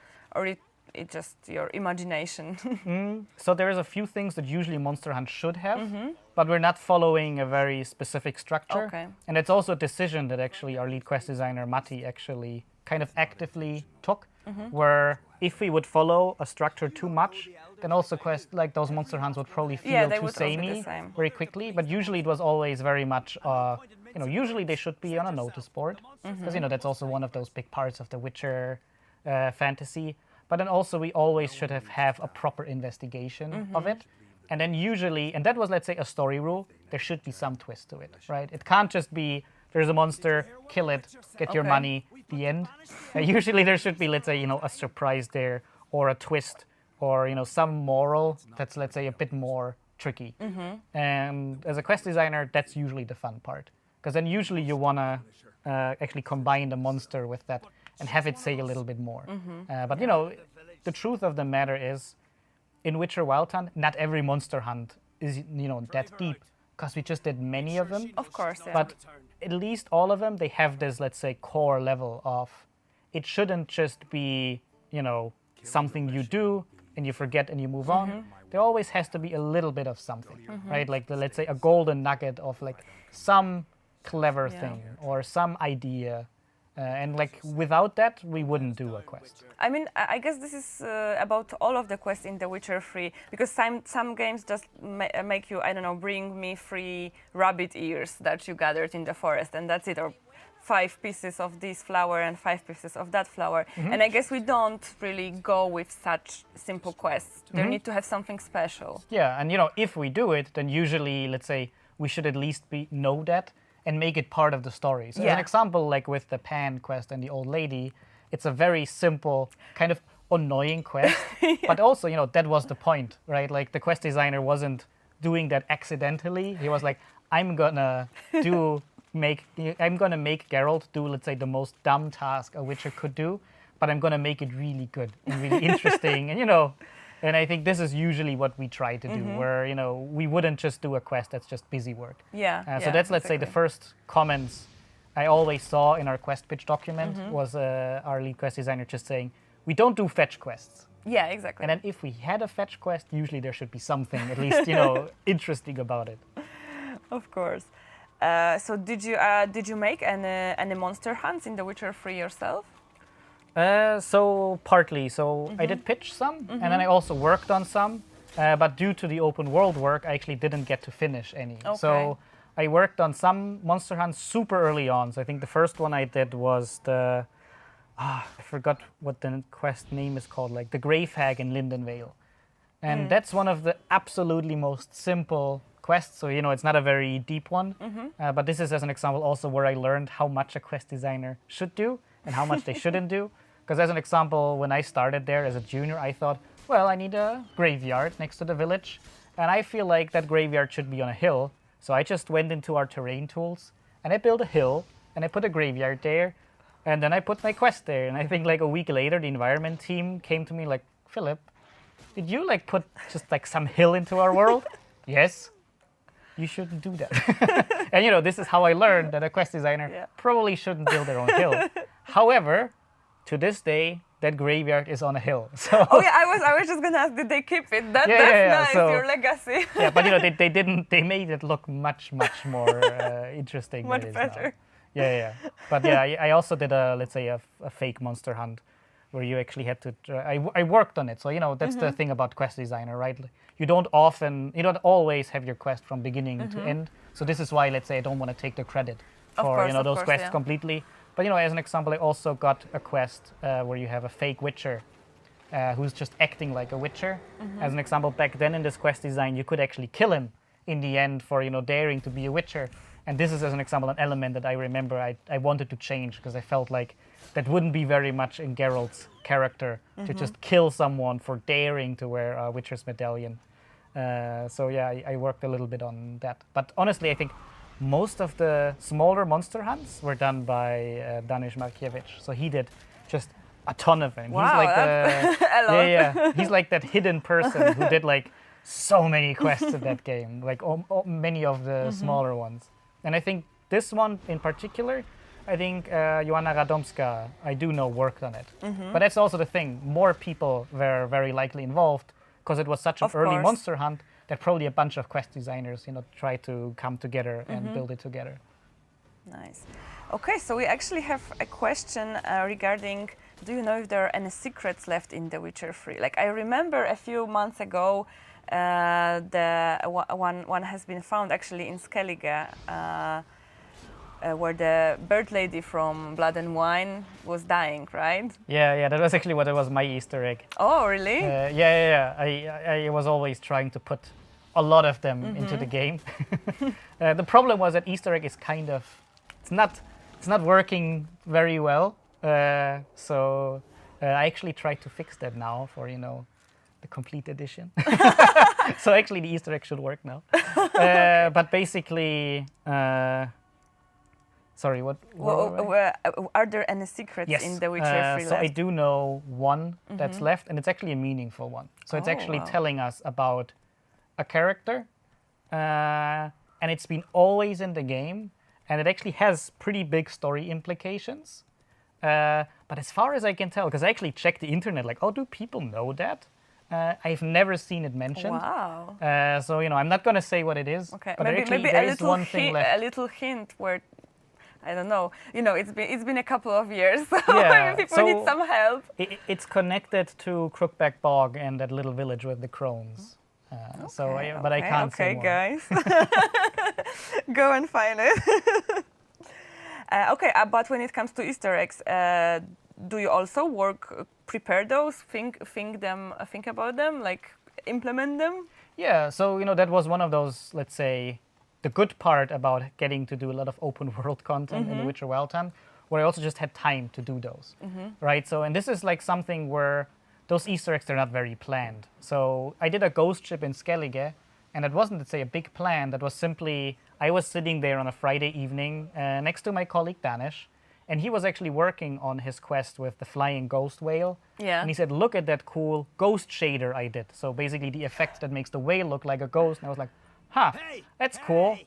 it's just your imagination? So there is a few things that usually Monster Hunt should have, but we're not following a very specific structure. Okay. And it's also a decision that actually our lead quest designer, Matti, actually kind of actively took, where if we would follow a structure too much, then also like those Monster Hunts would probably feel too samey very quickly. But usually it was always very much, usually they should be on a notice board, because, that's also one of those big parts of the Witcher fantasy. But then also we always should have a proper investigation of it. And then usually, and that was, let's say, a story rule, there should be some twist to it, right? It can't just be there's a monster, kill it, get your Okay. money, the end. Usually there should be, let's say, a surprise there, or a twist, or some moral that's, let's say, a bit more tricky. And as a quest designer, that's usually the fun part, because then usually you want to actually combine the monster with that and have it say a little bit more. But the truth of the matter is, in Witcher Wild Hunt, not every monster hunt is that deep, because we just did many of them. Of course, yeah. But at least all of them, they have this, let's say, core level of, it shouldn't just be something you do and you forget and you move on. There always has to be a little bit of something, right? Like let's say a golden nugget of like some clever thing or some idea. And like without that, we wouldn't do a quest. I mean, I guess this is about all of the quests in The Witcher 3, because some games just make you, I don't know, bring me 3 rabbit ears that you gathered in the forest, and that's it, or 5 pieces of this flower and 5 pieces of that flower. And I guess we don't really go with such simple quests. They need to have something special. Yeah, and if we do it, then usually, let's say, we should at least know that and make it part of the story. So as an example, like with the Pan quest and the old lady, it's a very simple, kind of annoying quest. But also, that was the point, right? Like the quest designer wasn't doing that accidentally. He was like, I'm gonna make Geralt do, let's say, the most dumb task a Witcher could do, but I'm gonna make it really good and really interesting. And I think this is usually what we try to do, where we wouldn't just do a quest that's just busy work. So that's, let's say, the first comments I always saw in our quest pitch document was our lead quest designer just saying, we don't do fetch quests. Yeah, exactly. And then if we had a fetch quest, usually there should be something at least interesting about it. Of course. So did you make any monster hunts in The Witcher 3 yourself? So partly. So I did pitch some, and then I also worked on some. But due to the open world work, I actually didn't get to finish any. Okay. So I worked on some monster hunts super early on. So I think the first one I did was I forgot what the quest name is called, like the Grave Hag in Lindenvale. And that's one of the absolutely most simple quests. So, it's not a very deep one. But this is, as an example, also where I learned how much a quest designer should do and how much they shouldn't do. Because as an example, when I started there as a junior, I thought, well, I need a graveyard next to the village. And I feel like that graveyard should be on a hill. So I just went into our terrain tools and I built a hill and I put a graveyard there. And then I put my quest there. And I think like a week later, the environment team came to me like, Philip, did you like put just like some hill into our world? Yes. You shouldn't do that. And this is how I learned that a quest designer probably shouldn't build their own hill. However, to this day, that graveyard is on a hill. So Oh yeah, I was just gonna ask, did they keep it? That's nice, so, your legacy. Yeah, but they didn't. They made it look much more interesting. Much than it is better. now. Yeah. But yeah, I also did let's say a fake monster hunt, where you actually had to. I worked on it, so that's the thing about quest designer, right? You don't always have your quest from beginning to end. So this is why, let's say, I don't want to take the credit for those quests completely. But as an example, I also got a quest where you have a fake Witcher who's just acting like a Witcher. As an example, back then in this quest design, you could actually kill him in the end for daring to be a Witcher. And this is, as an example, an element that I remember I wanted to change, because I felt like that wouldn't be very much in Geralt's character to just kill someone for daring to wear a Witcher's medallion. So yeah, I worked a little bit on that. But honestly, I think most of the smaller monster hunts were done by Danish Markiewicz. So he did just a ton of them. Wow, he's like he's like that hidden person who did like so many quests in that game, like many of the smaller ones. And I think this one in particular, I think Joanna Radomska, I do know, worked on it. But that's also the thing. More people were very likely involved, because it was such an early monster hunt that probably a bunch of quest designers, try to come together and build it together. Nice. Okay, so we actually have a question regarding, do you know if there are any secrets left in The Witcher 3? Like, I remember a few months ago, one has been found actually in Skellige, where the bird lady from Blood and Wine was dying, right? Yeah, that was actually what it was, my Easter egg. Oh, really? I was always trying to put a lot of them into the game. The problem was that Easter egg is kind of it's not working very well. So I actually tried to fix that now for the complete edition. So actually the Easter egg should work now. But basically, sorry, what? Are there any secrets Yes. in The Witcher 3 So I left? do know one that's left, and it's actually a meaningful one. So it's actually wow. telling us about a character, and it's been always in the game, and it actually has pretty big story implications. But as far as I can tell, because I actually checked the internet, like, oh, do people know that? I've never seen it mentioned. Wow. So I'm not gonna say what it is. Okay. But Maybe there a is little one thing left. a little hint where, I don't know. It's been a couple of years, so Yeah, maybe people so need some help. It's connected to Crookback Bog and that little village with the crones. But I can't say more. Okay, guys, go and find it. But when it comes to Easter eggs, do you also prepare those, think about them, like implement them? Yeah, so that was one of those, let's say, the good part about getting to do a lot of open world content in The Witcher Wild Hunt, where I also just had time to do those, right? So, and this is like something where those Easter eggs, they're not very planned. So I did a ghost ship in Skellige, and it wasn't, let's say, a big plan. That was simply, I was sitting there on a Friday evening next to my colleague Danish, and he was actually working on his quest with the flying ghost whale. Yeah. And he said, look at that cool ghost shader I did. So basically the effect that makes the whale look like a ghost. And I was like, that's cool.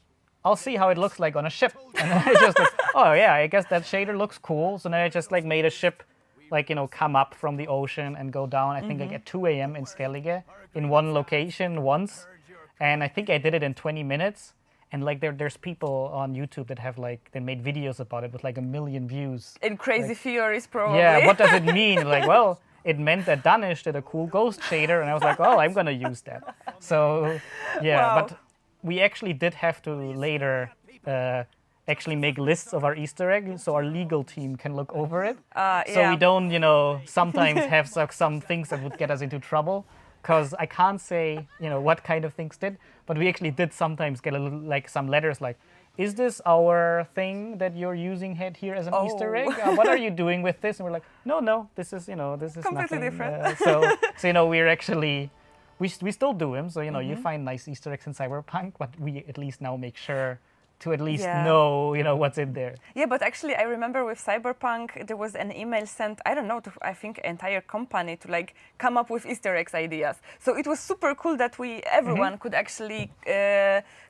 I'll see how it looks like on a ship. And then I just like, oh yeah, I guess that shader looks cool. So then I just like made a ship like, come up from the ocean and go down, I think like at 2 a.m. in Skellige in one location once. And I think I did it in 20 minutes. And like there's people on YouTube that have like, they made videos about it with like 1 million views. In Crazy Theories, probably. Yeah, what does it mean? Like, well, it meant that Danish did a cool ghost shader, and I was like, oh, I'm gonna use that. So, yeah, Wow. but we actually did have to later actually make lists of our Easter eggs so our legal team can look over it. So we don't, sometimes have some things that would get us into trouble. Because I can't say, what kind of things did, but we actually did sometimes get a little, like some letters like, is this our thing that you're using here as an Easter egg? What are you doing with this? And we're like, no, this is, this is completely nothing. different. So we're actually, we still do them. So, you find nice Easter eggs in Cyberpunk, but we at least now make sure to at least know, what's in there. Yeah, but actually I remember with Cyberpunk, there was an email sent, I don't know, to I think entire company to like come up with Easter eggs ideas. So it was super cool that everyone could actually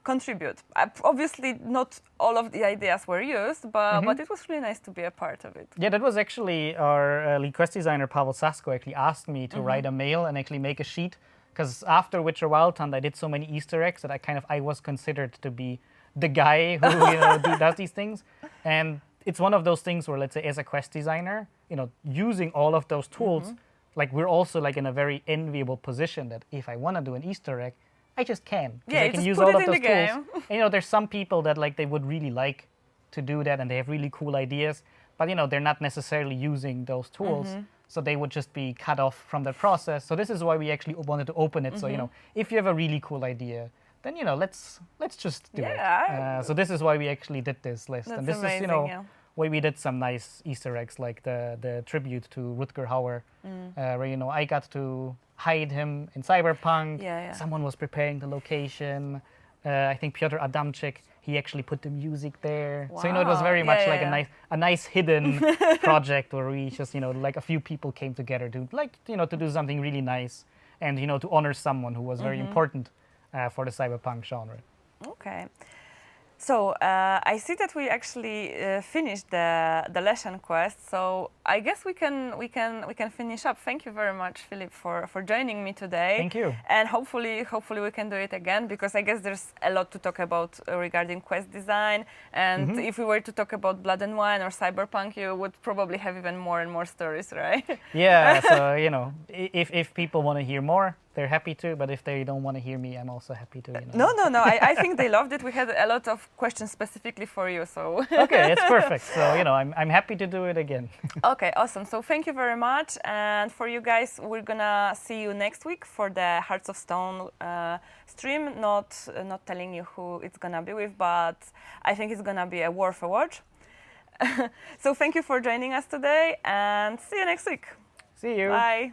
contribute. Obviously not all of the ideas were used, but it was really nice to be a part of it. Yeah, that was actually our lead quest designer, Pavel Sasko, actually asked me to write a mail and actually make a sheet. Because after Witcher Wild Hunt, I did so many Easter eggs that I was considered to be the guy who does these things. And it's one of those things where, let's say, as a quest designer, using all of those tools, like we're also like in a very enviable position that if I want to do an Easter egg, I just can. Yeah, I can just use put all it of in those the tools. game. And, there's some people that like they would really like to do that and they have really cool ideas, but they're not necessarily using those tools. So they would just be cut off from that process. So this is why we actually wanted to open it. So, if you have a really cool idea, then let's just do it. So this is why we actually did this list, That's and this amazing, is why we did some nice Easter eggs like the tribute to Rutger Hauer, where I got to hide him in Cyberpunk. Someone was preparing the location. I think Piotr Adamczyk, he actually put the music there. Wow. So it was very much like a nice hidden project where we just like a few people came together to to do something really nice and to honor someone who was very important for the cyberpunk genre. Okay. So I see that we actually finished the lesson quest. So I guess we can finish up. Thank you very much, Philip, for joining me today. Thank you. And hopefully we can do it again, because I guess there's a lot to talk about regarding quest design. And if we were to talk about Blood and Wine or Cyberpunk, you would probably have even more and more stories, right? Yeah. So if people want to hear more, they're happy to, but if they don't want to hear me, I'm also happy to. No. I think they loved it. We had a lot of questions specifically for you, so. Okay, it's perfect. So I'm happy to do it again. Okay, awesome. So thank you very much. And for you guys, we're gonna see you next week for the Hearts of Stone stream. Not telling you who it's gonna be with, but I think it's gonna be worth a watch. So thank you for joining us today, and see you next week. See you. Bye.